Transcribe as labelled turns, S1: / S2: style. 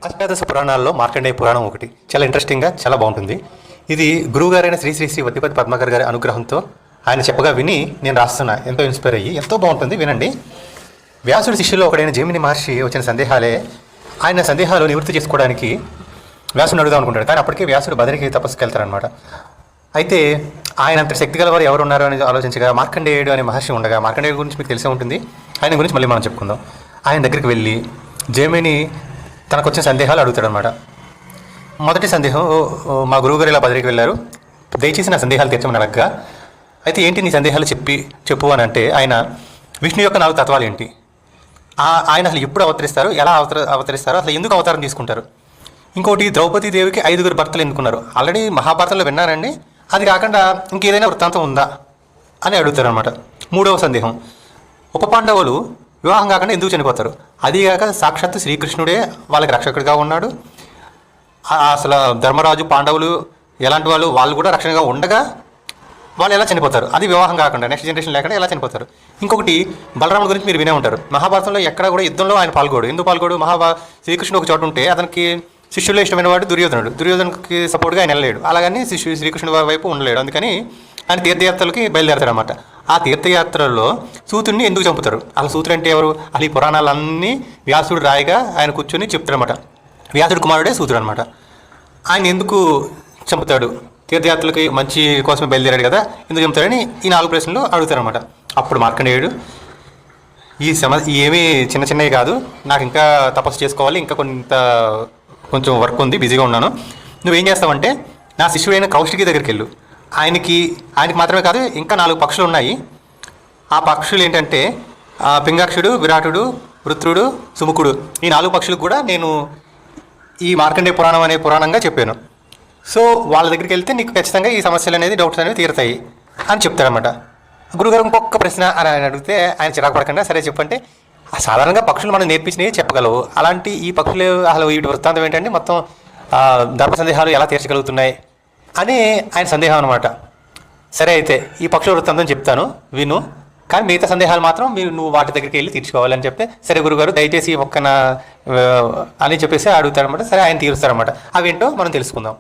S1: అష్టాదశ పురాణాల్లో మార్కండేయ పురాణం ఒకటి. చాలా ఇంట్రెస్టింగ్గా చాలా బాగుంటుంది. ఇది గురువుగారైన శ్రీ శ్రీ శ్రీ వద్దిపతి పద్మాకర్ గారి అనుగ్రహంతో ఆయన చెప్పగా విని నేను రాస్తున్నా. ఎంతో ఇన్స్పైర్ అయ్యి ఎంతో బాగుంటుంది, వినండి. వ్యాసుడి శిష్యుల్లో ఒకడైన జైమిని మహర్షి వచ్చిన సందేహాలే ఆయన సందేహాలు నివృత్తి చేసుకోవడానికి వ్యాసుని అడుగుదాం అనుకుంటాడు. కానీ అప్పటికే వ్యాసుడు బదరికి తపస్సుకి వెళ్తారనమాట. అయితే ఆయన అంత శక్తి గలవారు ఎవరు ఉన్నారు అని ఆలోచించగా మార్కండేయుడు అనే మహర్షి ఉండగా, మార్కండేయుడు గురించి మీకు తెలిసే ఉంటుంది, ఆయన గురించి మళ్ళీ మనం చెప్పుకుందాం. ఆయన దగ్గరికి వెళ్ళి జైమిని తనకు వచ్చిన సందేహాలు అడుగుతాడనమాట. మొదటి సందేహం, మా గురువుగారు ఇలా బదరికి వెళ్ళారు, దయచేసి నా సందేహాలు తీర్చమని అడగగా, అయితే ఏంటి నీ సందేహాలు చెప్పు అని అంటే, ఆయన విష్ణు యొక్క 4 తత్వాలు ఏంటి, ఆయన అసలు ఎప్పుడు అవతరిస్తారు, ఎలా అవతరిస్తారు, అసలు ఎందుకు అవతారం తీసుకుంటారు, ఇంకోటి ద్రౌపదీదేవికి 5 భర్తలు ఎన్నుకున్నారు, ఆల్రెడీ మహాభారతంలో విన్నానండి, అది కాకుండా ఇంకేదైనా వృత్తాంతం ఉందా అని అడుగుతారనమాట. మూడవ సందేహం, ఉప పాండవులు వివాహం కాకుండా ఎందుకు చనిపోతారు, అదిగాక సాక్షాత్తు శ్రీకృష్ణుడే వాళ్ళకి రక్షకుడిగా ఉన్నాడు, అసలు ధర్మరాజు పాండవులు ఎలాంటి వాళ్ళు కూడా రక్షణగా ఉండగా వాళ్ళు ఎలా చనిపోతారు, అది వివాహం కాకుండా నెక్స్ట్ జనరేషన్ లేకుండా ఎలా చనిపోతారు. ఇంకొకటి బలరాముడి గురించి మీరు వినే ఉంటారు, మహాభారతంలో ఎక్కడ కూడా యుద్ధంలో ఆయన పాల్గొడు. ఎందుకు పాల్గొడు, శ్రీకృష్ణుడు ఒక చోట ఉంటే అతనికి శిష్యుల్లో ఇష్టమైన వాడు దుర్యోధనుడికి సపోర్ట్గా ఆయన వెళ్ళలేడు, అలాగని శ్రీకృష్ణుడి వైపు ఉండలేడు, అందుకని ఆయన తీర్థయాత్రలకి బయలుదేరతారు అనమాట. ఆ తీర్థయాత్రల్లో సూతుడిని ఎందుకు చంపుతారు, అసలు సూతుడు అంటే ఎవరు, అసలు ఈ పురాణాలన్నీ వ్యాసుడు రాయిగా ఆయన కూర్చొని చెప్తారనమాట. వ్యాసుడు కుమారుడే సూతుడు అనమాట. ఆయన ఎందుకు చంపుతాడు, తీర్థయాత్రలకి మంచి కోసమే బయలుదేరాడు కదా, ఎందుకు చంపుతాడని ఈ 4 ప్రశ్నలు అడుగుతారనమాట. అప్పుడు మార్కండేయుడు, ఏమీ చిన్నవి కాదు, నాకు ఇంకా తపస్సు చేసుకోవాలి, ఇంకా కొంచెం వర్క్ ఉంది, బిజీగా ఉన్నాను, నువ్వేం చేస్తావంటే నా శిష్యుడైన కౌశికి దగ్గరికి వెళ్ళు, ఆయనకి మాత్రమే కాదు ఇంకా 4 పక్షులు ఉన్నాయి, ఆ పక్షులు ఏంటంటే పింగాక్షుడు, విరాటుడు, వృత్రుడు, సుముఖుడు, ఈ 4 పక్షులకు కూడా నేను ఈ మార్కండేయ పురాణం అనే పురాణంగా చెప్పాను, సో వాళ్ళ దగ్గరికి వెళ్తే నీకు ఖచ్చితంగా ఈ సమస్యలు అనేది డౌట్స్ అనేవి తీరుతాయి అని చెప్తాడనమాట. గురుగారు ఇంకొక ప్రశ్న అని ఆయన అడిగితే ఆయన చిరాకు పడకుండా సరే చెప్పంటే, సాధారణంగా పక్షులు మనం నేర్పించినవి చెప్పగలవు, అలాంటి ఈ పక్షులు అసలు వీటి వృత్తాంతం ఏంటంటే మొత్తం ధర్మ సందేహాలు ఎలా తీర్చగలుగుతున్నాయి అని ఆయన సందేహం అనమాట. సరే అయితే ఈ పక్షుల వృత్తాంతం చెప్తాను విను, కానీ మిగతా సందేహాలు మాత్రం నువ్వు వాటి దగ్గరికి వెళ్ళి తీర్చుకోవాలని చెప్తే, సరే గురుగారు దయచేసి అని చెప్పేసి అడుగుతారనమాట. సరే ఆయన తీరుస్తారనమాట. అవేంటో మనం తెలుసుకుందాం.